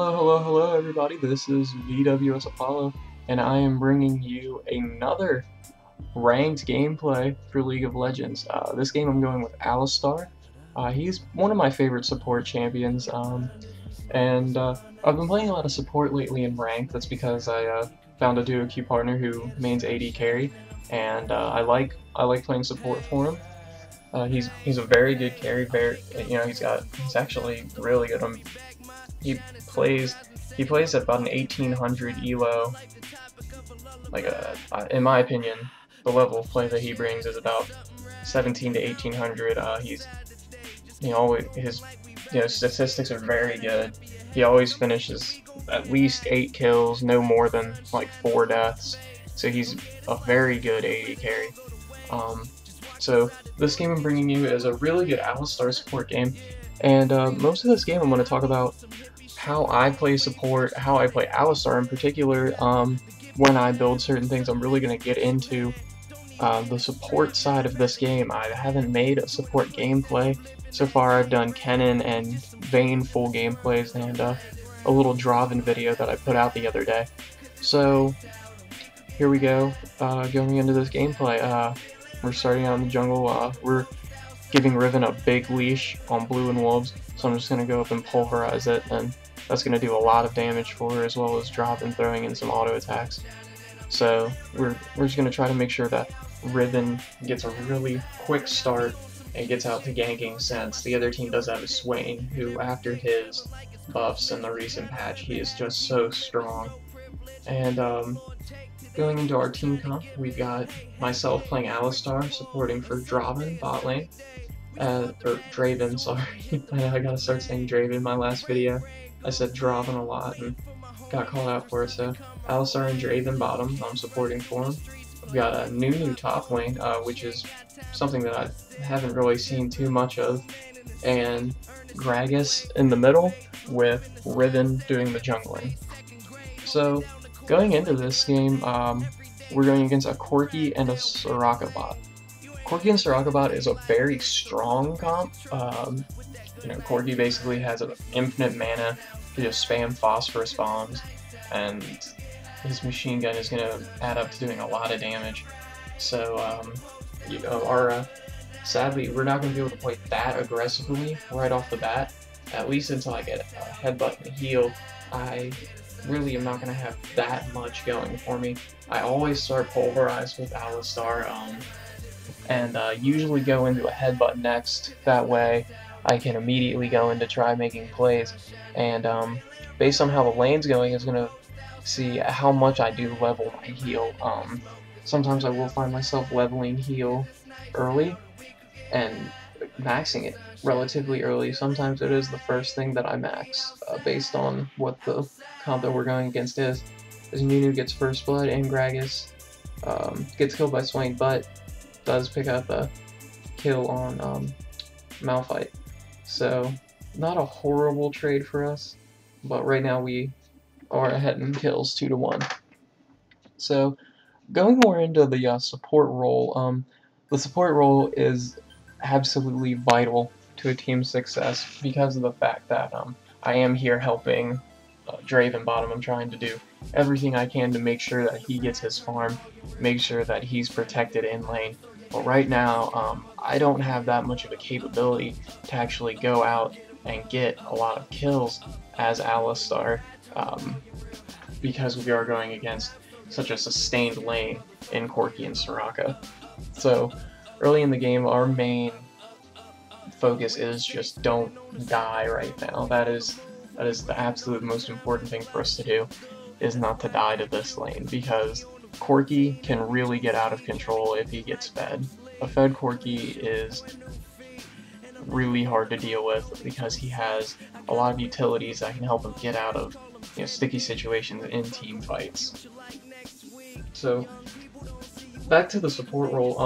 Hello, everybody. This is VWS Apollo, and I am bringing you another ranked gameplay for League of Legends. This game I'm going with Alistar. He's one of my favorite support champions, and I've been playing a lot of support lately in ranked. That's because I found a duo queue partner who mains AD carry, and I like playing support for him. He's a very good carry. He's actually really good. He plays he plays at about an 1800 elo. In my opinion, the level of play that he brings is about 17 to 1800. His statistics are very good. He always finishes at least 8 kills, no more than like 4 deaths. So he's a very good AD carry. So this game I'm bringing you is a really good Alistar support game, and most of this game I'm going to talk about how I play support, how I play Alistar in particular. When I build certain things, I'm really going to get into the support side of this game. I haven't made a support gameplay. So far I've done Kennen and Vayne full gameplays and a little Draven video that I put out the other day. So here we go, going into this gameplay. We're starting out in the jungle. We're giving Riven a big leash on blue and wolves, so I'm just going to go up and pulverize it, and that's going to do a lot of damage for her, as well as Draven throwing in some auto attacks. So we're just going to try to make sure that Riven gets a really quick start and gets out to ganking, since the other team does have a Swain, who after his buffs in the recent patch, he is just so strong. And going into our team comp, we've got myself playing Alistar, supporting for Draven bot lane. Or Draven, sorry. I gotta start saying Draven. My last video, I said Draven a lot and got called out for it, so Alistar and Draven bottom, I'm supporting for him. We've got a new top lane, which is something that I haven't really seen too much of, and Gragas in the middle with Riven doing the jungling. So going into this game, we're going against a Corki and a Soraka bot. Corki and Soraka bot is a very strong comp. Corki basically has an infinite mana to just spam phosphorus bombs, and his machine gun is going to add up to doing a lot of damage. So, sadly, we're not going to be able to play that aggressively right off the bat, at least until I get a headbutt and a heal. I really am not going to have that much going for me. I always start pulverized with Alistar, and usually go into a headbutt next. That way I can immediately go into try making plays, and based on how the lane's going is going to see how much I do level my heal. Sometimes I will find myself leveling heal early and maxing it relatively early. Sometimes it is the first thing that I max, based on what the comp that we're going against is. As Nunu gets first blood and Gragas gets killed by Swain, but does pick up a kill on Malphite. So not a horrible trade for us, but right now we are ahead in kills 2-1. So going more into the support role, the support role is absolutely vital to a team's success because of the fact that I am here helping Draven bottom. I'm trying to do everything I can to make sure that he gets his farm, make sure that he's protected in lane. But right now, I don't have that much of a capability to actually go out and get a lot of kills as Alistar, because we are going against such a sustained lane in Corki and Soraka. So early in the game, our main focus is just don't die right now. That is the absolute most important thing for us to do, is not to die to this lane, because Corki can really get out of control if he gets fed. A fed Corki is really hard to deal with because he has a lot of utilities that can help him get out of sticky situations in team fights. So back to the support role,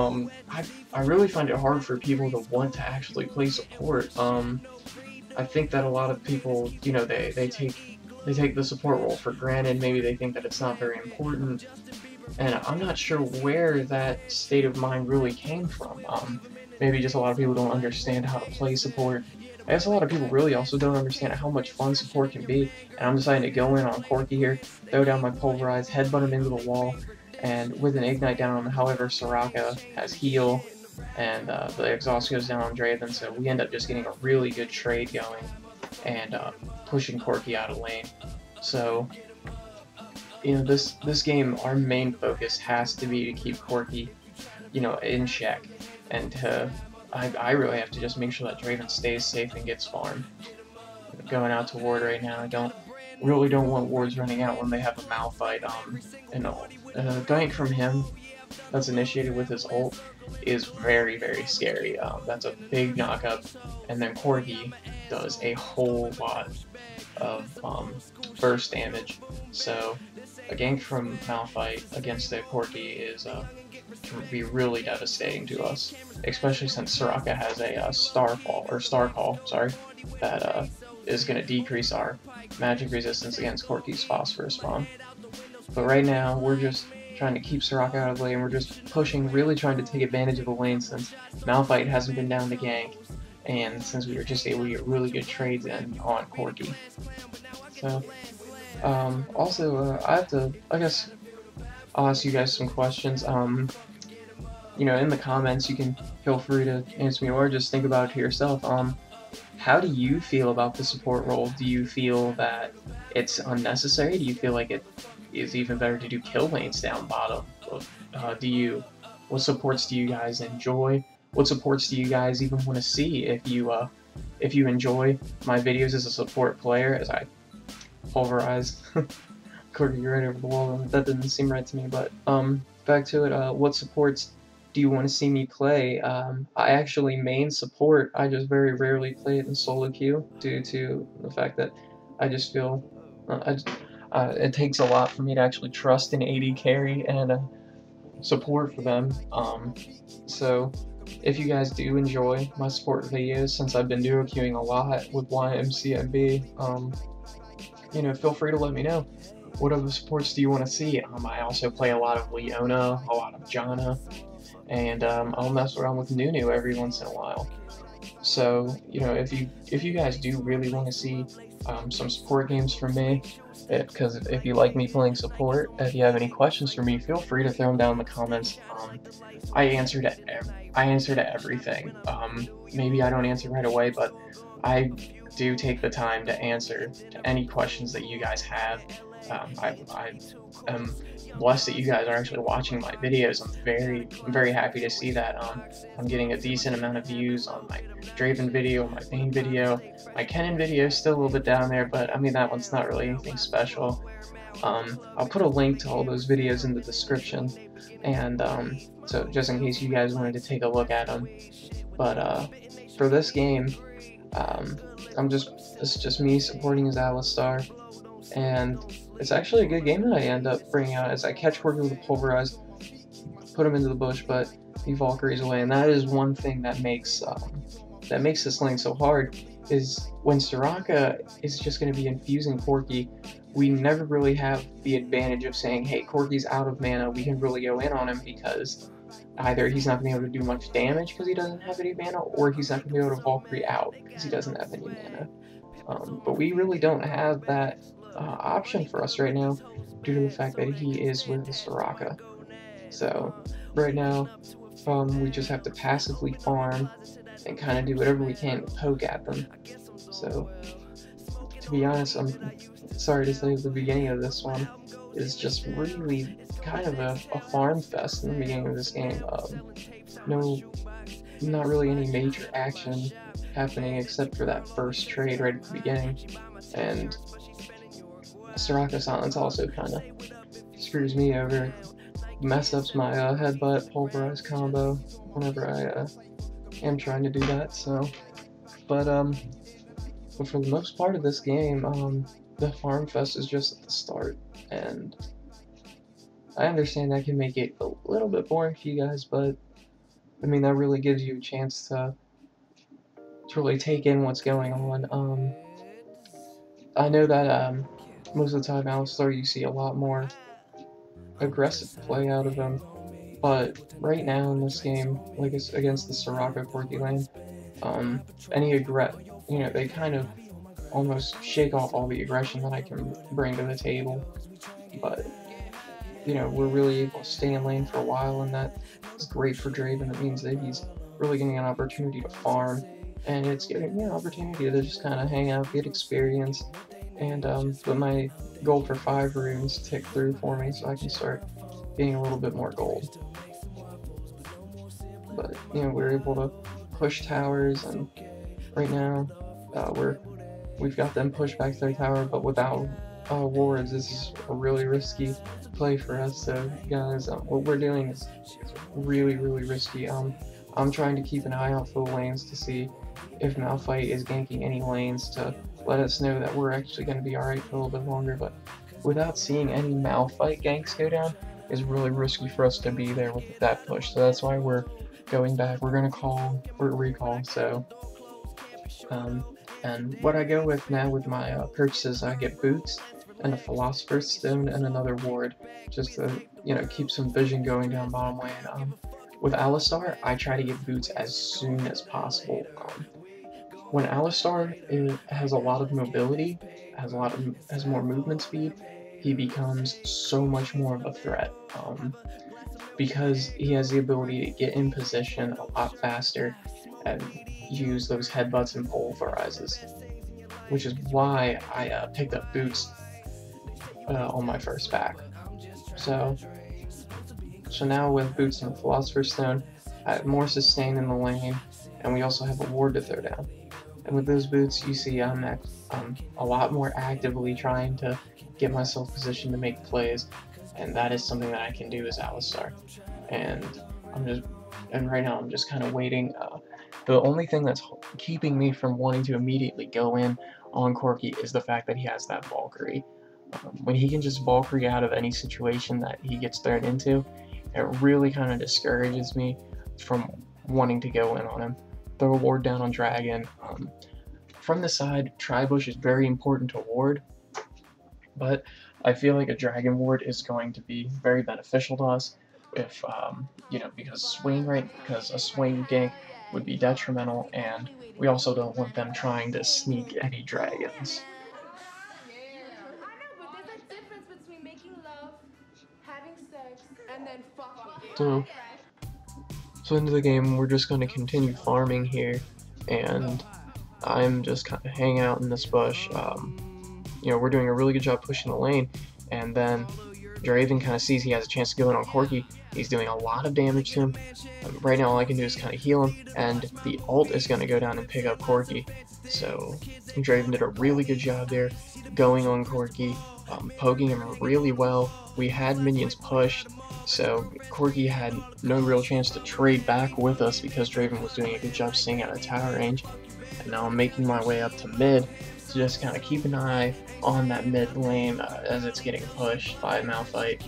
I really find it hard for people to want to actually play support. I think that a lot of people, they take the support role for granted. Maybe they think that it's not very important, and I'm not sure where that state of mind really came from. Maybe just a lot of people don't understand how to play support. I guess a lot of people really also don't understand how much fun support can be, and I'm deciding to go in on Corki here, throw down my Pulverize, headbutt him into the wall, and with an Ignite down, however, Soraka has heal, and the exhaust goes down on Draven, so we end up just getting a really good trade going, and pushing Corki out of lane. So, you know, this game, our main focus has to be to keep Corki, you know, in check, and I really have to just make sure that Draven stays safe and gets farmed. Going out to ward right now, I really don't want wards running out when they have a Malphite. And a gank from him that's initiated with his ult is very, very scary. That's a big knockup, and then Corgi does a whole lot of burst damage. So a gank from Malphite against the Corgi is can be really devastating to us, especially since Soraka has a Star Call, sorry, that is going to decrease our magic resistance against Corki's Phosphorus Bomb. But right now, we're just trying to keep Soraka out of the lane. We're just pushing, really trying to take advantage of the lane since Malphite hasn't been down to gank, and since we were just able to get really good trades in on Corki. So, also, I guess I'll ask you guys some questions. You know, in the comments, you can feel free to answer me, or just think about it to yourself. How do you feel about the support role? Do you feel that it's unnecessary? Do you feel like it is even better to do kill lanes down bottom? What supports do you guys enjoy? What supports do you guys even want to see? If you enjoy my videos as a support player, as I pulverize Corgi right over the wall, that didn't seem right to me. But back to it. What supports do you want to see me play? I actually main support. I just very rarely play it in solo queue due to the fact that I just feel it takes a lot for me to actually trust an AD carry and support for them. So if you guys do enjoy my support videos, since I've been duo queuing a lot with YMCMB, you know, feel free to let me know. What other supports do you want to see? I also play a lot of Leona, a lot of Janna, and I'll mess around with Nunu every once in a while. So, you know, if you guys do really want to see some support games from me, because if you like me playing support, if you have any questions for me, feel free to throw them down in the comments. I answer to everything. Maybe I don't answer right away, but I do take the time to answer to any questions that you guys have. I am blessed that you guys are actually watching my videos. I'm very happy to see that. I'm getting a decent amount of views on my Draven video, my Bane video. My Kennen video is still a little bit down there, but I mean, that one's not really anything special. I'll put a link to all those videos in the description, and so just in case you guys wanted to take a look at them. But for this game, it's just me supporting as Alistar, and it's actually a good game that I end up bringing out as I catch Corki with a Pulverize, put him into the bush, but he Valkyries away, and that is one thing that makes this lane so hard, is when Soraka is just going to be infusing Corki, we never really have the advantage of saying, hey, Corki's out of mana, we can really go in on him, because either he's not going to be able to do much damage because he doesn't have any mana, or he's not going to be able to Valkyrie out because he doesn't have any mana. But we really don't have that option for us right now due to the fact that he is with the Soraka. So right now, we just have to passively farm and kind of do whatever we can to poke at them. So to be honest, I'm sorry to say the beginning of this one is just really kind of a farm fest in the beginning of this game. Not really any major action happening except for that first trade right at the beginning, and Soraka Silence also kind of screws me over, mess up my headbutt pulverize combo whenever I am trying to do that. So, but for the most part of this game, the farm fest is just at the start, and I understand that can make it a little bit boring for you guys, but I mean, that really gives you a chance to really take in what's going on. I know that most of the time Alistar, you see a lot more aggressive play out of him, but right now in this game, like it's against the Soraka Corki lane, you know, they kind of almost shake off all the aggression that I can bring to the table. But, you know, we're really able to stay in lane for a while, and that is great for Draven. It means that he's really getting an opportunity to farm, and it's giving me an opportunity to just kind of hang out, get experience, and let my gold for 5 runes tick through for me so I can start getting a little bit more gold. But, you know, we're able to push towers, and right now we've got them pushed back to their tower, but without wards, this is a really risky play for us. So guys, what we're doing is really risky. I'm trying to keep an eye out for the lanes to see if Malphite is ganking any lanes to let us know that we're actually going to be alright for a little bit longer, but without seeing any Malphite ganks go down, is really risky for us to be there with that push. So that's why we're going back. We're going to recall. So and what I go with now with my purchases, I get boots and a Philosopher's Stone and another ward, just to, you know, keep some vision going down bottom lane. With Alistar, I try to get boots as soon as possible. When Alistar has a lot of mobility, has more movement speed, he becomes so much more of a threat. Because he has the ability to get in position a lot faster and use those headbutts and pulverizes, which is why I picked up boots on my first pack. So now with boots and Philosopher's Stone, I have more sustain in the lane, and we also have a ward to throw down. And with those boots, you see I'm a lot more actively trying to get myself positioned to make plays, and that is something that I can do as Alistar. And right now I'm just kind of waiting. The only thing that's keeping me from wanting to immediately go in on Corki is the fact that he has that Valkyrie. When he can just Valkyrie out of any situation that he gets thrown into, it really kind of discourages me from wanting to go in on him. Throw a ward down on Dragon. From the side, Tribush is very important to ward, but I feel like a Dragon ward is going to be very beneficial to us if, you know, because a Swain gank would be detrimental, and we also don't want them trying to sneak any dragons. So into the game, we're just going to continue farming here, and I'm just kind of hanging out in this bush. You know, we're doing a really good job pushing the lane, and then Draven kind of sees he has a chance to go in on Corki. He's doing a lot of damage to him. Right now all I can do is kind of heal him, and the ult is going to go down and pick up Corki. So Draven did a really good job there, going on Corki, poking him really well. We had minions pushed, so Corki had no real chance to trade back with us because Draven was doing a good job staying out of tower range. And now I'm making my way up to mid to just kind of keep an eye on that mid lane as it's getting pushed by Malphite.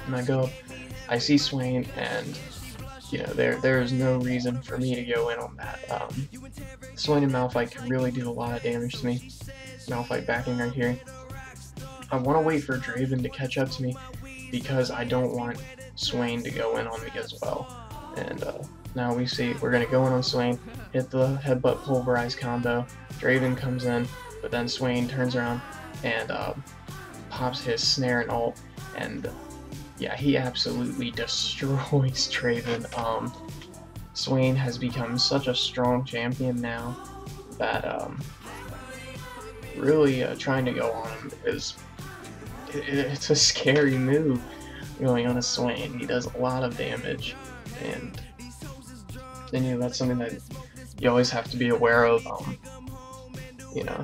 And I go up, I see Swain, and you know, there is no reason for me to go in on that. Swain and Malphite can really do a lot of damage to me. Malphite backing right here. I want to wait for Draven to catch up to me because I don't want Swain to go in on me as well. And now we see we're going to go in on Swain, hit the headbutt pulverize combo. Draven comes in, but then Swain turns around and pops his snare and ult, and yeah, he absolutely destroys Draven. Swain has become such a strong champion now that really trying to go on him it's a scary move going on a Swain. He does a lot of damage, and you know, that's something that you always have to be aware of, you know.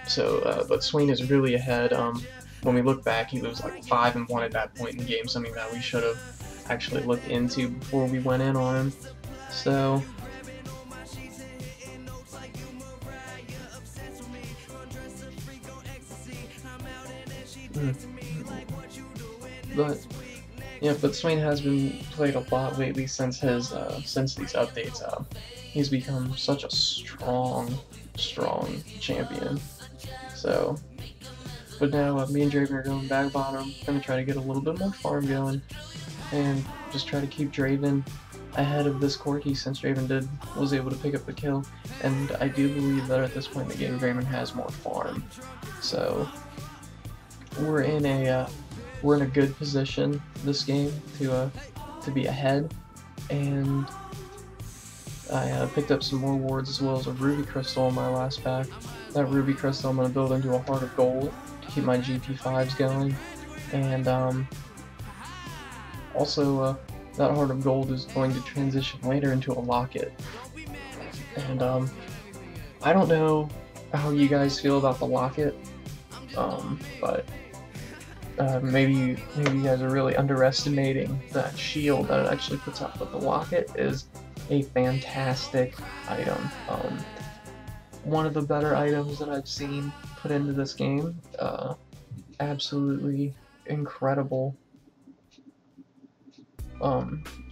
So, but Swain is really ahead. When we look back, he was like 5-1 at that point in the game, something that we should have actually looked into before we went in on him. So, but Swain has been played a lot lately since his since these updates. He's become such a strong champion. So, but now me and Draven are going back bottom. Gonna try to get a little bit more farm going, and just try to keep Draven ahead of this Corki since Draven was able to pick up the kill, and I do believe that at this point in the game Draven has more farm. So we're in a good position this game to be ahead, and I picked up some more wards as well as a ruby crystal in my last pack. That ruby crystal I'm going to build into a heart of gold to keep my GP5s going, and also that heart of gold is going to transition later into a locket. And I don't know how you guys feel about the locket, but maybe you guys are really underestimating that shield that it actually puts out. But the locket is a fantastic item. One of the better items that I've seen put into this game. Absolutely incredible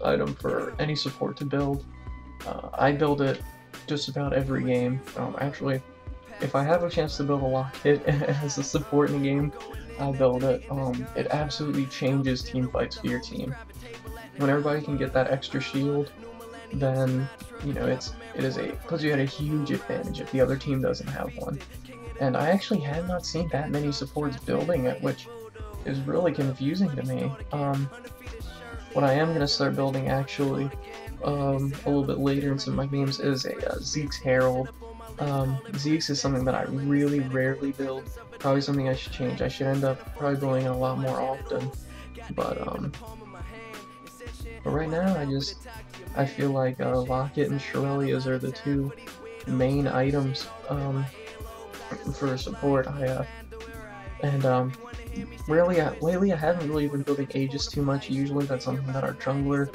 item for any support to build. I build it just about every game. Actually, if I have a chance to build a locket as a support in the game, I build it. It absolutely changes team fights for your team. When everybody can get that extra shield, then you know it puts you at a huge advantage if the other team doesn't have one. And I actually have not seen that many supports building it, which is really confusing to me. What I am going to start building actually a little bit later in some of my games is a Zeke's Herald. Zeke's is something that I really rarely build. Probably something I should change. I should end up probably building it a lot more often. But right now I feel like Locket and Shirelias are the two main items for support. Lately I haven't really been building Aegis too much. Usually that's something that our jungler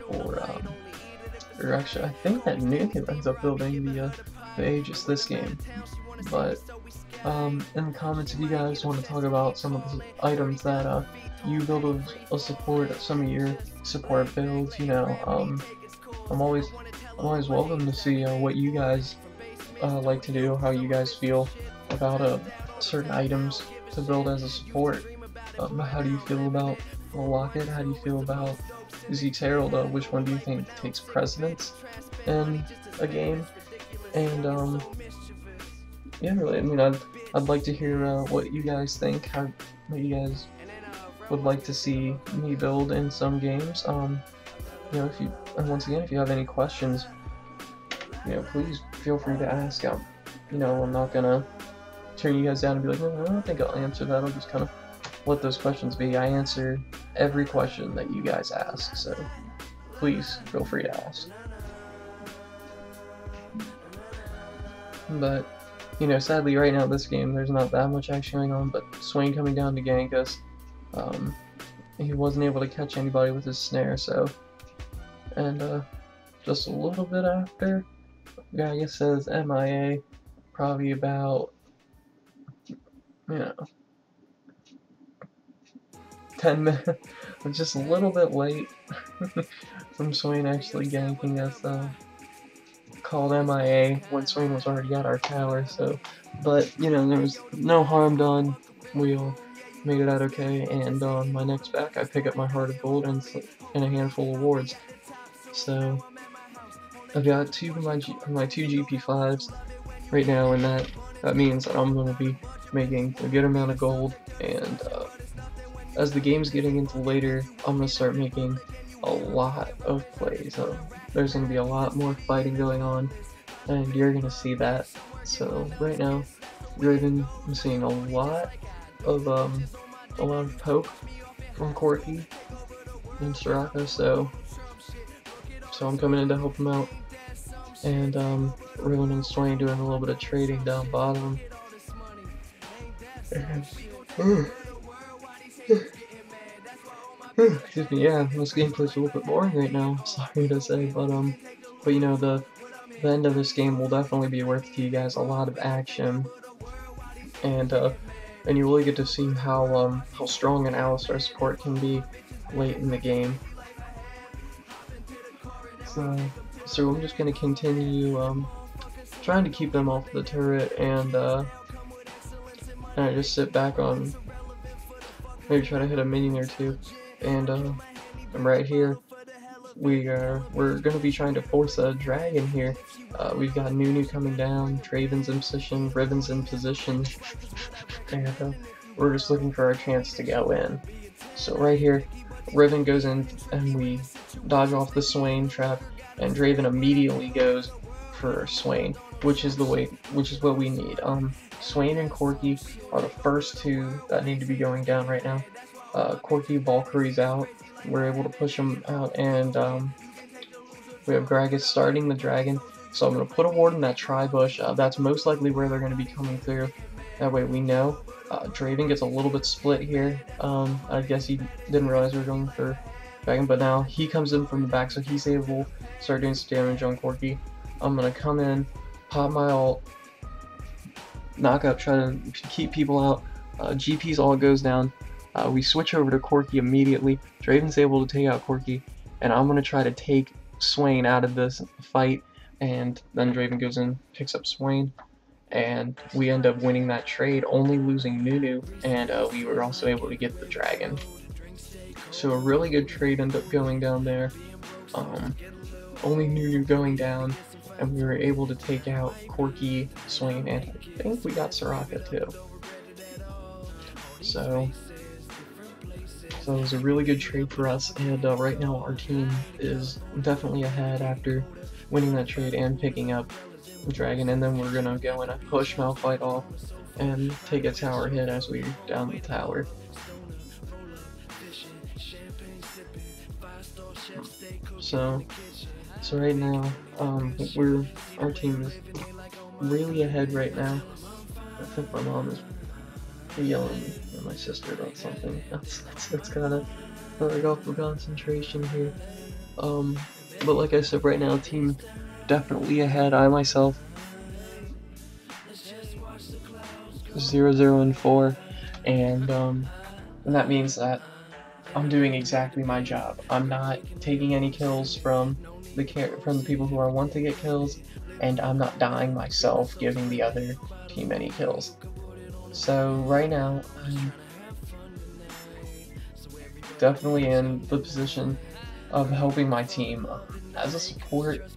or actually I think that Nuke ends up building the Aegis this game. But in the comments if you guys want to talk about some of the items that you build a support, some of your support builds, you know, I'm always welcome to see what you guys like to do, how you guys feel about certain items to build as a support. How do you feel about the Locket? How do you feel about Zeke's Herald? Which one do you think takes precedence in a game? And yeah, really, I mean, I'd like to hear what you guys think, what you guys would like to see me build in some games. You know, once again, if you have any questions, you know, please feel free to ask. You know, I'm not gonna turn you guys down and be like, no, I don't think I'll answer that. I'll just kind of let those questions be. I answer every question that you guys ask, so please feel free to ask. But, you know, sadly right now this game there's not that much action going on, but Swain coming down to gank us. He wasn't able to catch anybody with his snare, so, and just a little bit after, guy I guess says MIA, probably about, you know, 10 minutes, just a little bit late from Swain actually ganking us, called MIA when Swain was already at our tower, so, but, you know, there was no harm done. We all made it out okay, and on my next back I pick up my Heart of Gold and a handful of wards. So I've got my two GP5s right now, and that means that I'm going to be making a good amount of gold, and as the game's getting into later, I'm going to start making a lot of plays. There's going to be a lot more fighting going on, and you're going to see that. So right now, Draven, I'm seeing a lot of poke from Corki and Soraka, so I'm coming in to help him out, and Ruin and Swain doing a little bit of trading down bottom. Excuse me, yeah, this gameplay's a little bit boring right now, sorry to say, but you know, the end of this game will definitely be worth to you guys a lot of action, and you really get to see how strong an Alistar support can be late in the game. So I'm just gonna continue trying to keep them off the turret, and I just sit back on, maybe try to hit a minion or two, and I'm right here we're gonna be trying to force a dragon here. We've got Nunu coming down, Draven's in position, Riven's in position, and we're just looking for our chance to go in. So right here, Riven goes in and we dodge off the Swain trap, and Draven immediately goes for Swain, which is what we need. Swain and Corki are the first two that need to be going down right now. Corki Valkyrie's out. We're able to push him out, and we have Gragas starting the dragon. So I'm going to put a ward in that tri-bush. That's most likely where they're going to be coming through. That way we know. Draven gets a little bit split here. I guess he didn't realize we were going for dragon, but now he comes in from the back, so he's able to start doing some damage on Corki. I'm going to come in, pop my ult, knock up, try to keep people out. GP's all goes down. We switch over to Corki immediately. Draven's able to take out Corki, and I'm going to try to take Swain out of this fight, and then Draven goes in, picks up Swain, and we end up winning that trade, only losing Nunu, and we were also able to get the dragon. So a really good trade ended up going down there. Only Nunu going down, and we were able to take out Corki, Swain, and I think we got Soraka too. So it was a really good trade for us, and right now our team is definitely ahead after winning that trade and picking up the dragon, and then we're gonna go in and push Malphite off and take a tower hit as we're down the tower. So right now, our team is really ahead right now. I think my mom is yelling at my sister about something. That's gotta break off the concentration here. But like I said, right now, team definitely ahead. I myself 0-0-4, and that means that I'm doing exactly my job. I'm not taking any kills from the people who I want to get kills, and I'm not dying myself, giving the other team any kills. So right now, I'm definitely in the position of helping my team. As a support,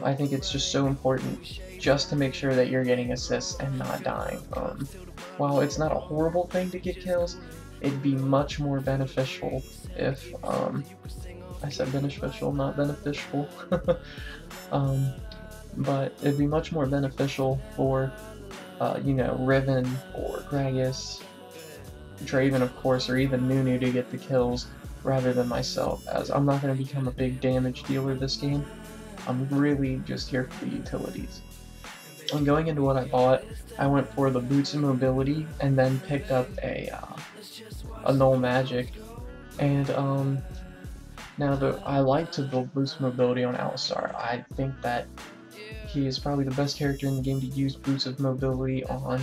I think it's just so important just to make sure that you're getting assists and not dying. While it's not a horrible thing to get kills, it'd be much more beneficial if, I said beneficial, not beneficial, but it'd be much more beneficial for, you know, Riven or Gragas, Draven of course, or even Nunu to get the kills rather than myself, as I'm not going to become a big damage dealer this game. I'm really just here for the utilities. And going into what I bought, I went for the boots and mobility, and then picked up a null magic. And now I like to build boots mobility on Alistar. I think that he is probably the best character in the game to use boots of mobility on,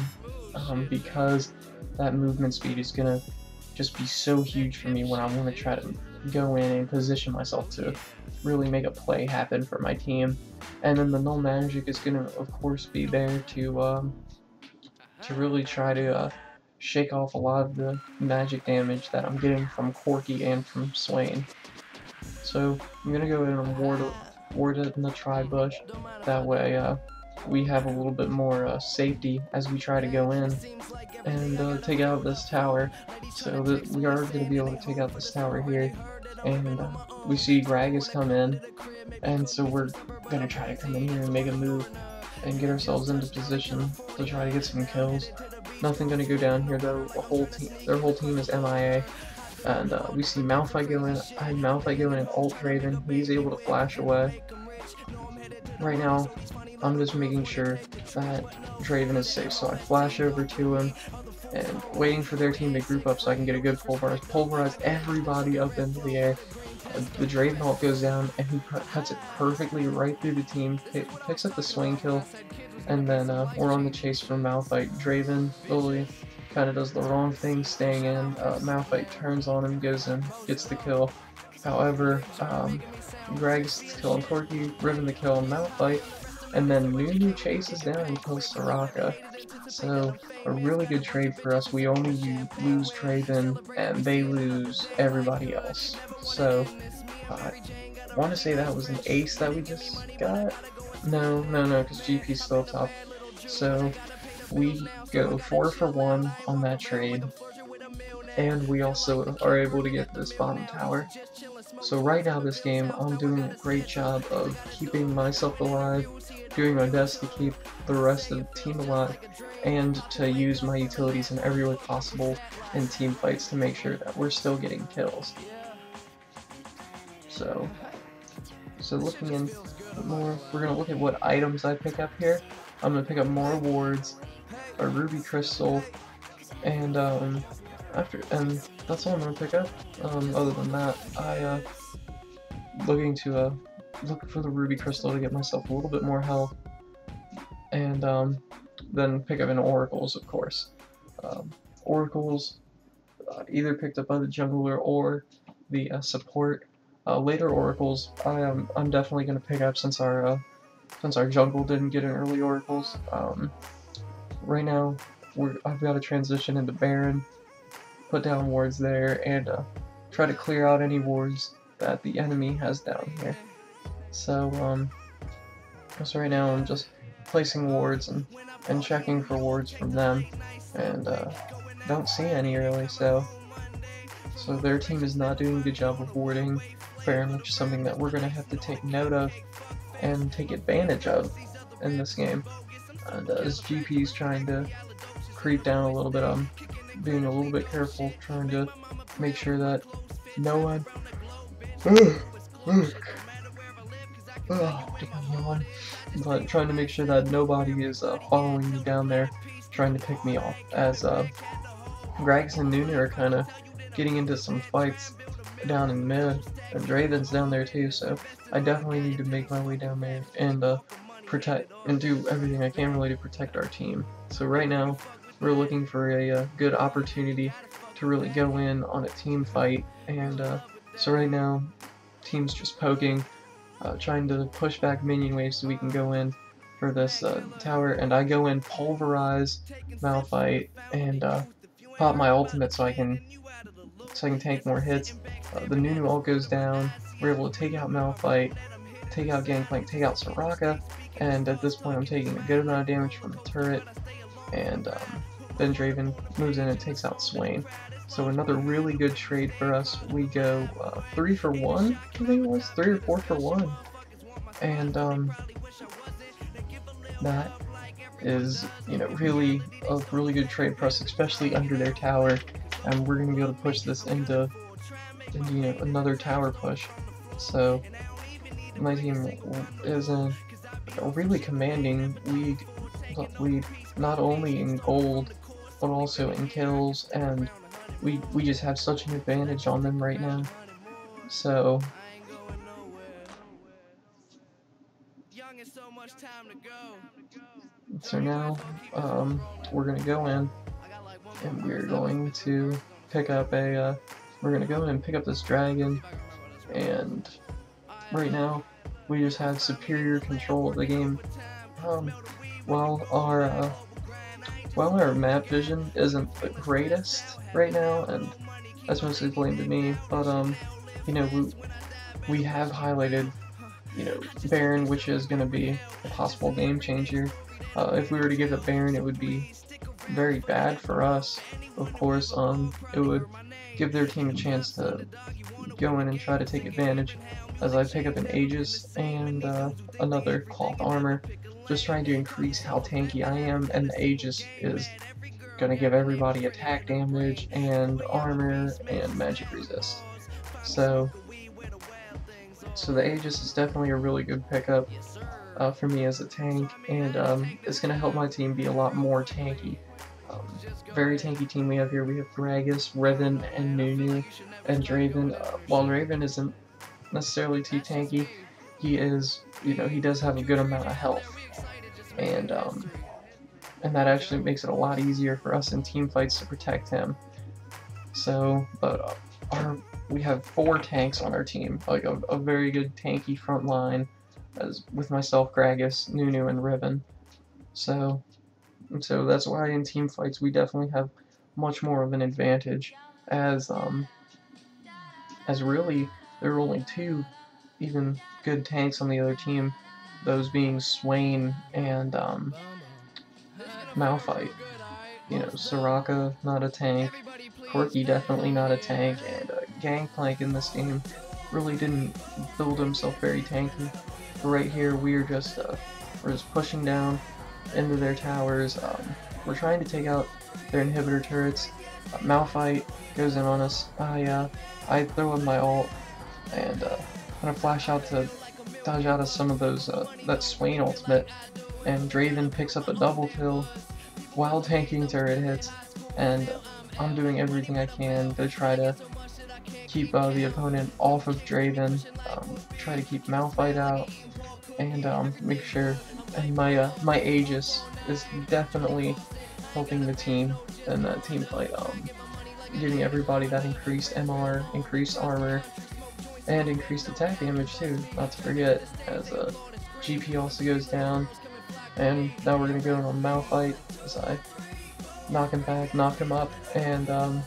because that movement speed is gonna just be so huge for me when I want to try to go in and position myself to really make a play happen for my team. And then the null magic is gonna, of course, be there to really try to shake off a lot of the magic damage that I'm getting from Corki and from Swain. So I'm gonna go in and ward it in the tri-bush. That way we have a little bit more safety as we try to go in and take out this tower. So that we are going to be able to take out this tower here. And we see Gragas come in, and so we're going to try to come in here and make a move and get ourselves into position to try to get some kills. Nothing going to go down here though. Their whole team is MIA. And we see Malphite go in. I had Malphite go in and ult Draven. He's able to flash away. Right now, I'm just making sure that Draven is safe. So I flash over to him and waiting for their team to group up so I can get a good pulverize everybody up into the air. The Draven ult goes down, and he cuts it perfectly right through the team, picks up the Swain kill, and then we're on the chase for Malphite. Draven really kind of does the wrong thing staying in. Malphite turns on him, goes in, gets the kill. However, Greg's kill on Corki, Riven the kill on Malphite, and then Nunu chases down and kills Soraka. So a really good trade for us. We only lose Draven, and they lose everybody else. So I want to say that was an ace that we just got. No, because GP's still top. So we go 4 for 1 on that trade, and we also are able to get this bottom tower. So right now this game, I'm doing a great job of keeping myself alive, doing my best to keep the rest of the team alive, and to use my utilities in every way possible in team fights to make sure that we're still getting kills. So looking in more, we're going to look at what items I pick up here. I'm going to pick up more wards, a ruby crystal, and that's all I'm going to pick up. Other than that, I looking to look for the ruby crystal to get myself a little bit more health, and then pick up an oracles, of course. Oracles either picked up by the jungler or the support. Later oracles, I'm definitely going to pick up since our jungle didn't get an early oracles. Right now, I've got to transition into Baron, put down wards there, and try to clear out any wards that the enemy has down here. So right now I'm just placing wards and checking for wards from them, and don't see any really. So their team is not doing a good job of warding Baron, which is something that we're going to have to take note of and take advantage of in this game. And as GP's trying to creep down a little bit, I'm being a little bit careful, trying to make sure that no one but trying to make sure that nobody is following me down there, trying to pick me off, as Gragas and Nunu are kind of getting into some fights down in mid, and Draven's down there too, so I definitely need to make my way down there and protect and do everything I can really to protect our team. So right now we're looking for a good opportunity to really go in on a team fight, and so right now team's just poking, trying to push back minion waves so we can go in for this tower, and I go in, pulverize Malphite, and pop my ultimate so I can tank more hits. The Nunu ult goes down, we're able to take out Malphite, take out Gangplank, take out Soraka, and at this point I'm taking a good amount of damage from the turret, and then Draven moves in and takes out Swain. So another really good trade for us. We go 3 for 1, I think it was, 3 or 4 for 1. And that is, really a really good trade for us, especially under their tower. And we're going to be able to push this into another tower push. So my team is in a really commanding lead, not only in gold, but also in kills, and we just have such an advantage on them right now. So now we're gonna go in and we're going to pick up this dragon, and right now we just have superior control of the game. While our map vision isn't the greatest right now, and that's mostly blamed to me, but we have highlighted Baron, which is going to be a possible game changer. If we were to give up Baron, it would be very bad for us. Of course, it would give their team a chance to go in and try to take advantage, as I pick up an Aegis and another cloth armor, just trying to increase how tanky I am, and the Aegis is going to give everybody attack damage and armor and magic resist. So the Aegis is definitely a really good pickup for me as a tank, and it's going to help my team be a lot more tanky. Very tanky team we have here. We have Gragas, Riven, and Nunu, and Draven. While Draven isn't necessarily too tanky, he is, he does have a good amount of health, and that actually makes it a lot easier for us in team fights to protect him. So, but we have 4 tanks on our team, like a very good tanky front line, as with myself, Gragas, Nunu, and Riven. So that's why in team fights we definitely have much more of an advantage, as really there are only two even good tanks on the other team, those being Swain and Malphite. You know, Soraka, not a tank, Corki definitely not a tank, and Gangplank in this game really didn't build himself very tanky. But right here, we're just pushing down into their towers. We're trying to take out their inhibitor turrets. Malphite goes in on us. I throw in my ult and kind of flash out to dodge out of some of those that Swain ultimate, and Draven picks up a double kill while tanking turret hits, and I'm doing everything I can to try to keep the opponent off of Draven, try to keep Malphite out, and make sure. And my Aegis is definitely helping the team in that team fight, giving everybody that increased MR, increased armor, and increased attack damage too, not to forget, as GP also goes down. And now we're gonna go on Malphite as I knock him back, knock him up, and down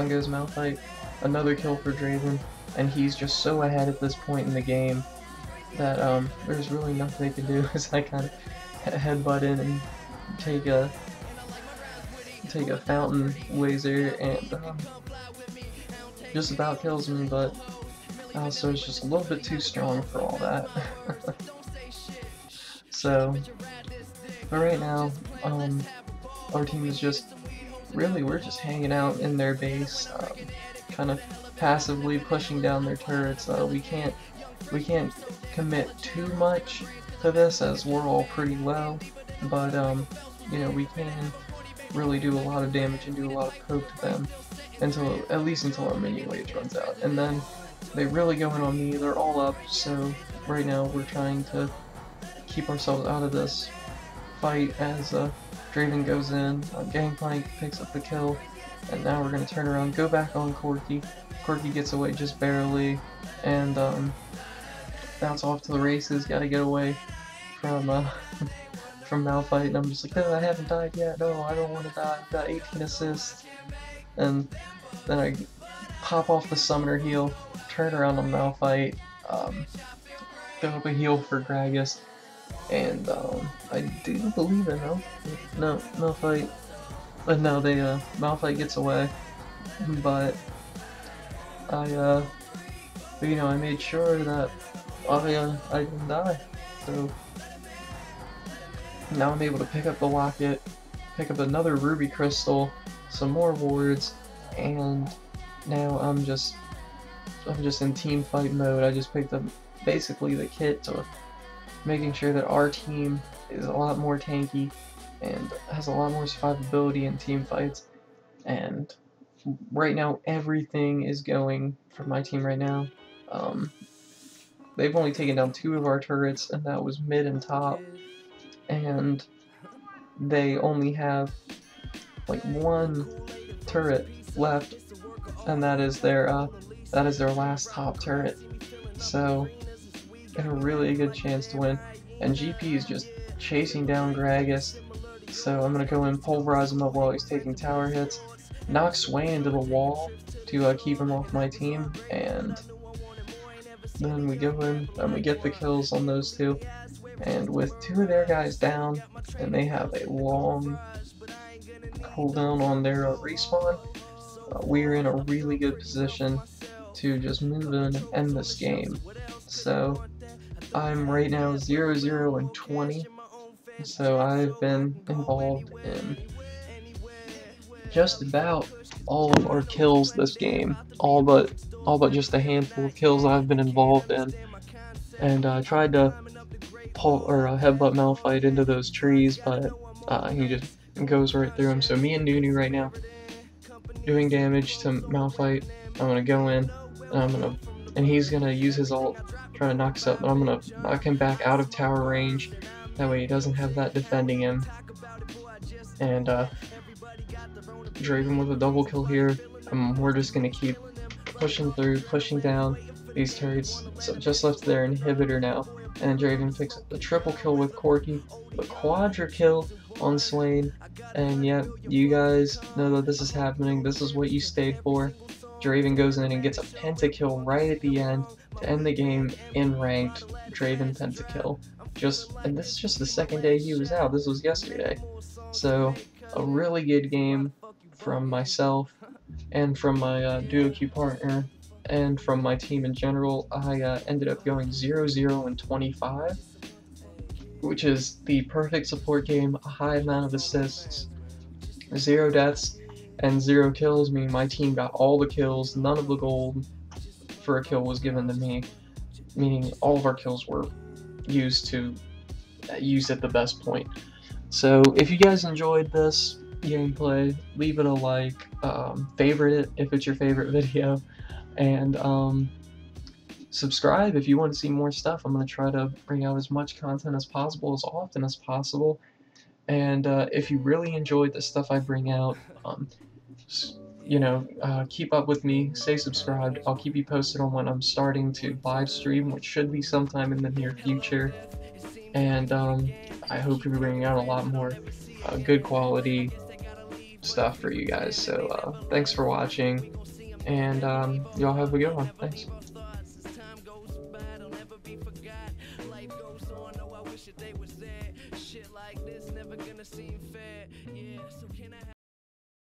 goes Malphite. Another kill for Draven, and he's just so ahead at this point in the game that there's really nothing they can do as I kind of headbutt in and take a fountain laser and just about kills me, but also it's just a little bit too strong for all that. So, but right now, our team is just, really, we're just hanging out in their base, kind of passively pushing down their turrets. We can't commit too much to this as we're all pretty low, but you know, we can really do a lot of damage and do a lot of poke to them at least until our minion wave runs out, and then they really go in on me. They're all up, so right now we're trying to keep ourselves out of this fight as Draven goes in, Gangplank picks up the kill, and now we're going to turn around, go back on Corki. Corki gets away just barely, and bounce off to the races, gotta get away from from Malphite, and I'm just like, no, I haven't died yet, no, I don't want to die, I've got 18 assists, and then I pop off the summoner heal, turn around on Malphite, throw up a heal for Gragas, and I do believe it, no, Malphite, but no, Malphite gets away, but you know, I made sure that I didn't die, so now I'm able to pick up the locket, pick up another ruby crystal, some more wards, and now I'm just in team fight mode. I just picked up basically the kit to making sure that our team is a lot more tanky and has a lot more survivability in team fights, and right now everything is going for my team right now. They've only taken down 2 of our turrets, and that was mid and top, and they only have like 1 turret left, and that is their last top turret. So they have a really good chance to win. And GP is just chasing down Gragas, so I'm gonna go in, pulverize him up while he's taking tower hits, knock Swain into the wall to keep him off my team, and then we go in and we get the kills on those 2. And with 2 of their guys down, and they have a long cooldown on their respawn, we're in a really good position to just move in and end this game. So I'm right now 0-0 and 20. So I've been involved in just about all of our kills this game, all but just a handful of kills I've been involved in, and I tried to headbutt Malphite into those trees, but he just goes right through him. So me and Nunu right now doing damage to Malphite. I'm gonna go in, and he's gonna use his ult, trying to knock us up, but I'm gonna knock him back out of tower range. That way he doesn't have that defending him. And Draven with a double kill here. We're just gonna keep pushing through, pushing down, these turrets. So just left their inhibitor now, and Draven picks up the triple kill with Corki, the quadra kill on Swain, and yep, you guys know that this is happening. This is what you stayed for. Draven goes in and gets a pentakill right at the end to end the game in ranked. Draven pentakill. And this is just the second day he was out. This was yesterday. So a really good game from myself and from my duo queue partner and from my team in general. I ended up going 0-0 and 25, which is the perfect support game, a high amount of assists, 0 deaths, and 0 kills, meaning my team got all the kills, none of the gold for a kill was given to me, meaning all of our kills were used at the best point. So if you guys enjoyed this gameplay, leave it a like, favorite it if it's your favorite video, and subscribe if you want to see more stuff. I'm going to try to bring out as much content as possible, as often as possible. And if you really enjoyed the stuff I bring out, keep up with me, stay subscribed. I'll keep you posted on when I'm starting to live stream, which should be sometime in the near future. And I hope to be bringing out a lot more good quality stuff for you guys. So thanks for watching, and y'all have a good one. Thanks. Shit like this never gonna seem fair. Yeah, so can I have